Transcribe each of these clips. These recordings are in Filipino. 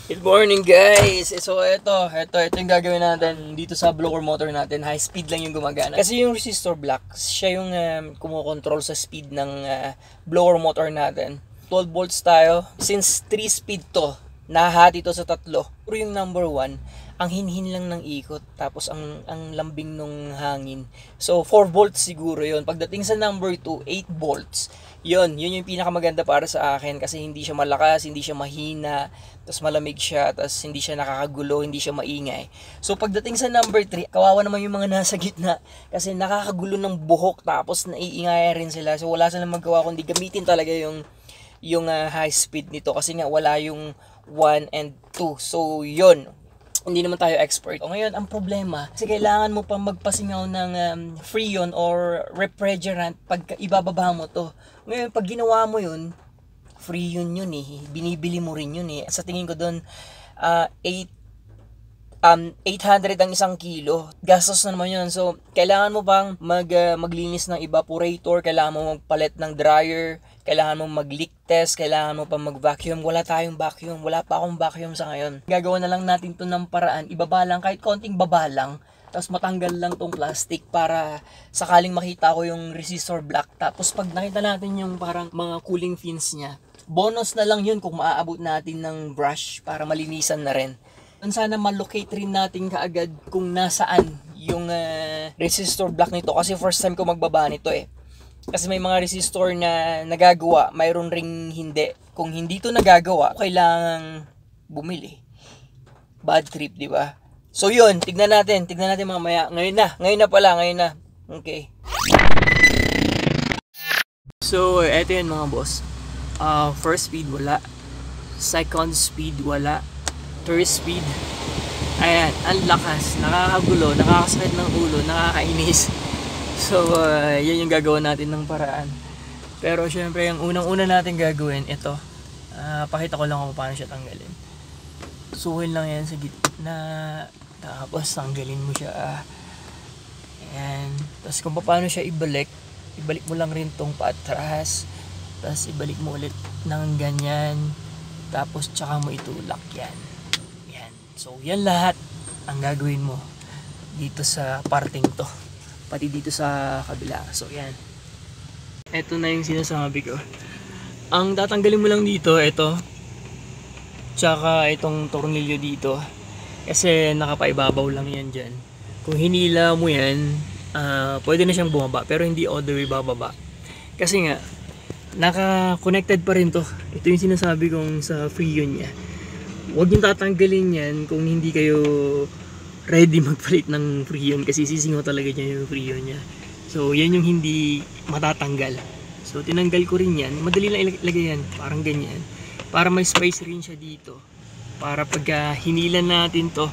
Good morning guys! So ito yung gagawin natin dito sa blower motor natin. High speed lang yung gumagana. Kasi yung resistor block, siya yung kumokontrol sa speed ng blower motor natin. 12 volts tayo. Since 3 speed to, nahati to sa tatlo. Pero yung number 1, ang hinhin lang ng ikot. Tapos ang lambing nung hangin. So 4 volts siguro yun. Pagdating sa number 2, 8 volts. Yun yung pinakamaganda para sa akin kasi hindi siya malakas, hindi siya mahina, tapos malamig siya, tapos hindi siya nakakagulo, hindi siya maingay. So pagdating sa number 3, kawawa naman yung mga nasa gitna kasi nakakagulo ng buhok tapos naiingay rin sila. So wala silang magawa kundi gamitin talaga yung high speed nito kasi nga wala yung 1 and 2. So yun, hindi naman tayo expert. O ngayon, ang problema, kasi kailangan mo pang magpasingaw ng freon or refrigerant pag ibababa mo to. Ngayon, pag ginawa mo yun, freon yun eh. Binibili mo rin yun eh. Sa tingin ko doon, 800 ang 1 kilo. Gastos na naman yun. So, kailangan mo pang maglinis ng evaporator, kailangan mo magpalit ng dryer, kailangan mo mag-leak test, kailangan mo pa mag-vacuum. Wala tayong vacuum. Wala pa akong vacuum sa ngayon. Gagawa na lang natin to ng paraan. Ibaba lang, kahit konting baba lang. Tapos matanggal lang tong plastic para sakaling makita ko yung resistor block. Tapos pag nakita natin yung parang mga cooling fins niya, bonus na lang yun kung maaabot natin ng brush para malinisan na rin. Sana malocate rin natin kaagad kung nasaan yung resistor block nito kasi first time ko magbaba nito eh. Kasi may mga resistor na nagagawa, mayroon ring hindi. Kung hindi to nagagawa, kailangang bumili. Bad trip, di ba? So yun, tignan natin mamaya. Ngayon na pala. Okay. So, eto yun mga boss. First speed wala. Second speed wala. Third speed. Ayan, ang lakas. Nakakagulo, nakakasakit ng ulo, nakakainis. So, yan yung gagawin natin ng paraan. Pero syempre, yung unang-una natin gagawin, ito. Pakita ko lang kung paano siya tanggalin. Suhin lang yan sa gitna. Tapos, tanggalin mo siya. Ayan. Tapos, kung paano siya ibalik mo lang rin tong paatras. Tapos, ibalik mo ulit ng ganyan. Tapos, tsaka mo itulak yan. Yan. So, yan lahat ang gagawin mo dito sa parting to. Pati dito sa kabila. So, yan. Ito na yung sinasabi ko. Ang tatanggalin mo lang dito, ito. Tsaka itong tornilyo dito. Kasi nakapaibabaw lang yan dyan. Kung hinila mo yan, pwede na siyang bumaba. Pero hindi all the way bababa. Kasi nga, naka-connected pa rin to. Ito yung sinasabi kong sa freon niya. Huwag yung tatanggalin yan kung hindi kayo ready magpalit ng freon. Kasi sisingaw talaga niya yung freon niya. So, yan yung hindi matatanggal. So, tinanggal ko rin yan. Madali lang ilagay yan. Parang ganyan. Para may space rin siya dito. Para pag hinilan natin to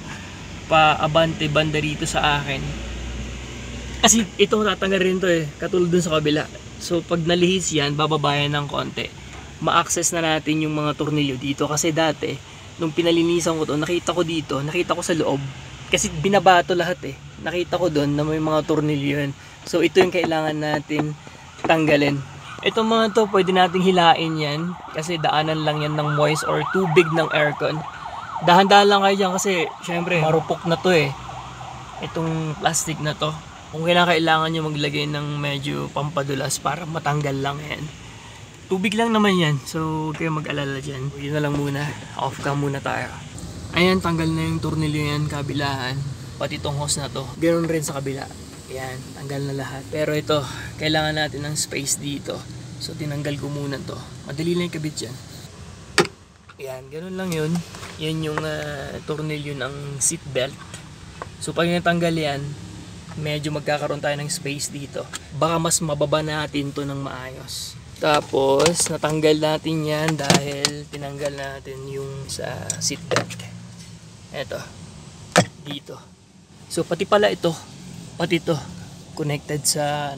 paabante banda rito sa akin. Kasi ito tatanggal rin to eh. Katulad dun sa kabila. So, pag nalihis yan, bababayan ng konti. Ma-access na natin yung mga tornilyo dito. Kasi dati, nung pinalinisan ko to, nakita ko sa loob. Kasi binabato lahat eh. Nakita ko doon na may mga tornilyo yan. So, ito yung kailangan natin tanggalin. Itong mga to, pwede nating hilain yan. Kasi daanan lang yan ng moist or tubig ng aircon. Dahan-dahan lang kayo dyan kasi, syempre, marupok na to eh. Itong plastic na to. Kung kailangan nyo maglagay ng medyo pampadulas para matanggal lang yan. Tubig lang naman yan. So, huwag kayo mag-alala dyan. Yun na lang muna. Off cam muna tayo. Ayan, tanggal na yung tornilyo yan, kabilaan. Pati itong hose na to. Ganoon rin sa kabila. Ayan, tanggal na lahat. Pero ito, kailangan natin ng space dito. So, tinanggal ko muna to. Madali lang yung kabit dyan. Ayan, ganoon lang yun. Yan yung tornilyo ng seat belt. So, pag natanggal yan, medyo magkakaroon tayo ng space dito. Baka mas mababa natin to ng maayos. Tapos, natanggal natin yan dahil tinanggal natin yung sa seat belt. Eto. Dito. So, pati pala ito. Pati ito. Connected sa,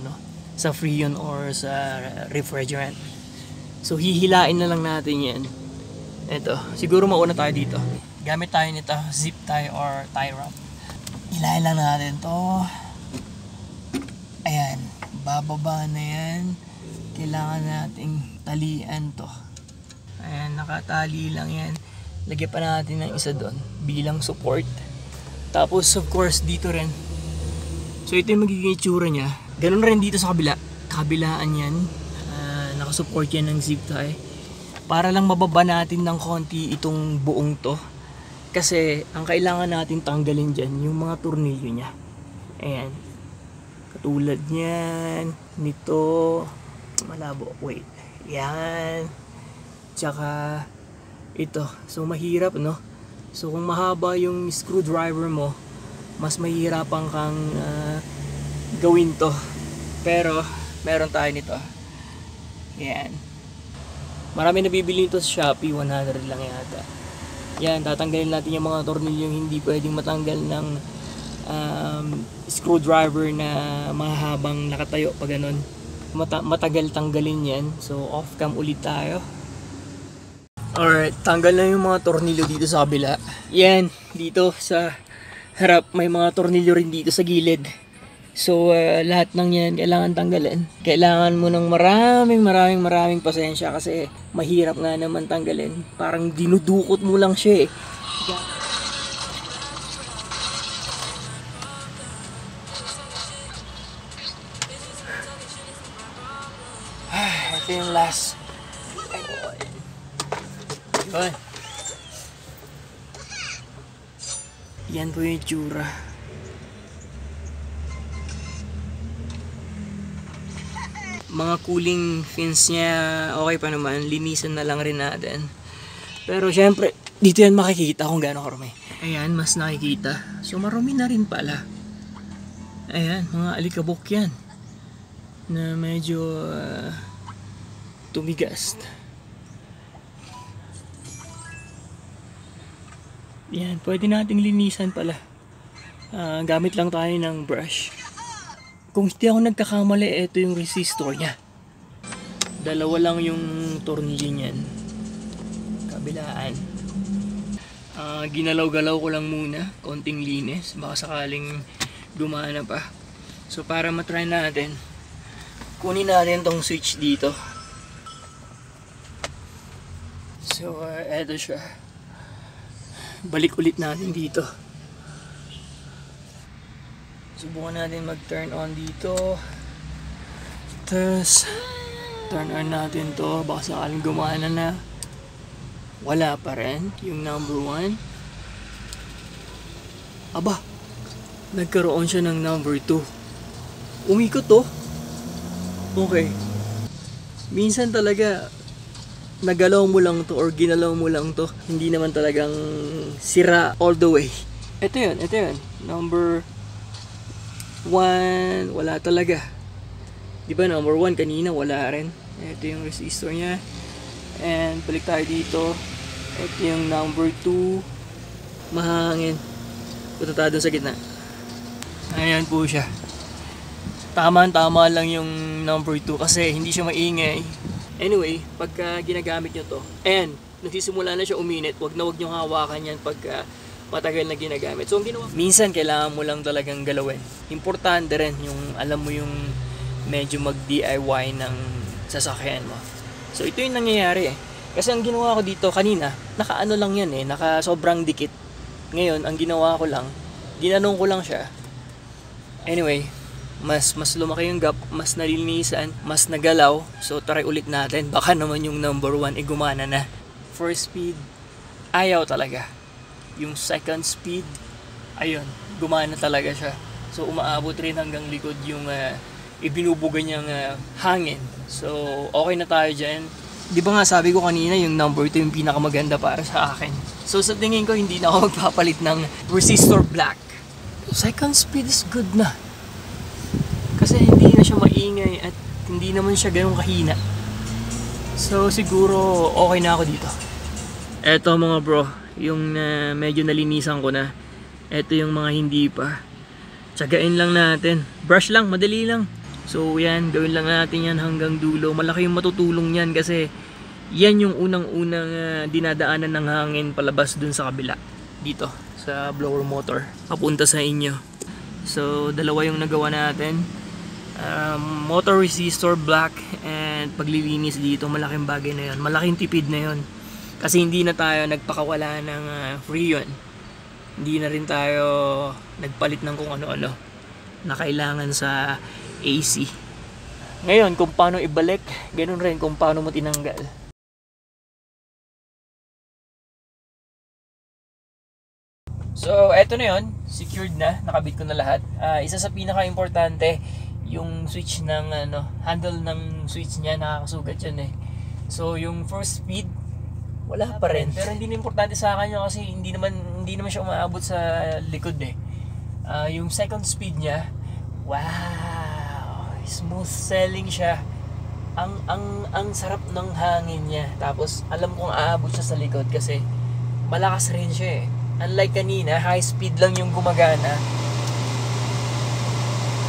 sa freon or sa refrigerant. So, hihilain na lang natin yan. Eto. Siguro mauna tayo dito. Gamit tayo nito. Zip tie or tie wrap. Hilain lang natin to. Ayan. Bababa na yan. Kailangan nating talian to. Ayan, nakatali lang yan. Lagyan pa natin ng isa doon bilang support. Tapos of course dito rin. So ito yung magiging itsura niya. Ganun rin dito sa kabila. Kabilaan yan. Nakasupport yan ng zip tie. Para lang mababa natin ng konti itong buong to. Kasi ang kailangan natin tanggalin dyan yung mga tornilyo niya. Ayan. Katulad niyan. Nito. Malabo. Wait. Yan. Tsaka ito. So mahirap, no? So kung mahaba yung screwdriver mo, mas mahirapan kang gawin to. Pero meron tayo nito. Yan. Marami nabibili nito sa Shopee. 100 lang yata. Yan. Tatanggalin natin yung mga tornilyo yung hindi pwedeng matanggal ng screwdriver na mahabang nakatayo pa ganun. Matagal tanggalin yan. So off cam ulit tayo. Alright, tanggal na yung mga tornilyo dito sa kabila. Yan, dito sa harap may mga tornilyo rin dito sa gilid. So lahat ng yan kailangan tanggalin. Kailangan mo ng maraming pasensya kasi mahirap nga naman tanggalin. Parang dinudukot mo lang siya eh. Ito yung last. Yun. Yan po yung itsura. Mga cooling fins niya okay pa naman. Linisan na lang rin natin. Pero syempre dito yan makikita kung gaano karumi. Ayan, mas nakikita. So marumi na rin pala. Ayan, mga alikabok yan na medyo tumigas. Yan, pwede nating linisan pala. Gamit lang tayo ng brush. Kung hindi ako nagkakamali, ito yung resistor niya. Dalawa lang yung tornilyo niyan. Kabilaan. Ginalaw-galaw ko lang muna. Konting linis. Baka sakaling gumana pa. So para matry natin, kunin natin tong switch dito. So eto siya. Balik ulit natin dito. Subukan natin mag-turn on dito. Tapos turn on natin to. Baka sakaling gumana na. Wala pa rin yung number 1. Aba, nagkaroon siya ng number 2. Umikot to. Okay. Minsan talaga nagalaw mo lang to or ginalaw mo lang to, hindi naman talagang sira all the way. Ito yun. Number 1, wala talaga. Diba number 1 kanina, wala rin. Ito yung resistor niya. And balik tayo dito. Ito yung number 2. Mahangin. Punta tayo dun sa gitna. Ayan po siya. Tama lang yung number 2 kasi hindi siya maingay. Anyway, pagka ginagamit nyo to, and nagsisimula na siya uminit, wag nyo hawakan yan pagka matagal na ginagamit. So, ang ginawa, minsan kailangan mo lang talagang galawin. Importante rin yung alam mo yung medyo mag-DIY ng sasakyan mo. So, ito yung nangyayari eh. Kasi ang ginawa ko dito kanina, naka-ano lang yan eh, naka sobrang dikit. Ngayon, ang ginawa ko lang, ginanong ko lang siya. Anyway, mas lumaki yung gap, mas nalinisan, mas nagalaw. So try ulit natin, baka naman yung number 1 gumana na. First speed, ayaw talaga. Yung second speed, ayun, gumana talaga siya. So umaabot rin hanggang likod yung ibinubuga niyang hangin. So okay na tayo dyan. Di ba nga sabi ko kanina yung number 2 yung pinakamaganda para sa akin. So sa tingin ko hindi na ako magpapalit ng resistor black. Second speed is good na. Kasi hindi na siya maingay at hindi naman siya ganun kahina. So siguro okay na ako dito. Eto mga bro, yung medyo nalinisan ko na. Eto yung mga hindi pa. Tsagain lang natin. Brush lang, madali lang. So yan, gawin lang natin yan hanggang dulo. Malaki yung matutulong yan kasi yan yung unang-unang dinadaanan ng hangin palabas dun sa kabila. Dito, sa blower motor. Papunta sa inyo. So dalawa yung nagawa natin. Motor resistor black and paglilinis dito, malaking bagay na yun, malaking tipid na yun. Kasi hindi na tayo nagpakawala ng Freon. Hindi na rin tayo nagpalit ng kung ano-ano na kailangan sa AC. Ngayon, kung paano ibalik, ganun rin kung paano mo tinanggal. So, eto na yon, secured na, nakabit ko na lahat. Isa sa pinaka-importante, yung switch ng handle ng switch niya, nakakasugat yan eh. So, yung first speed, wala pa rin. Pero hindi na importante sa akin yun kasi hindi naman siya umaabot sa likod eh. Yung second speed niya, wow, smooth sailing siya. Ang sarap ng hangin niya. Tapos alam kong aabot siya sa likod kasi malakas rin siya eh. Unlike kanina, high speed lang yung gumagana.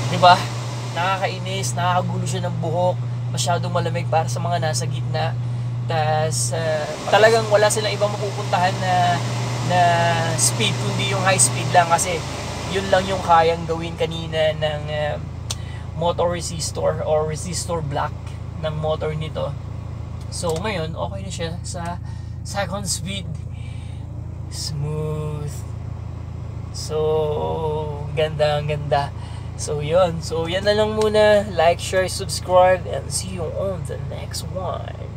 'Di ba? Nakakainis, nakakagulo siya ng buhok, masyadong malamig para sa mga nasa gitna. Tas talagang wala silang ibang mapupuntahan na speed kundi yung high speed lang kasi yun lang yung kayang gawin kanina ng motor resistor or resistor block ng motor nito. So ngayon okay na siya sa second speed, smooth. So ganda. So yun. So yan na lang muna. Like, share, subscribe, and see you on the next one.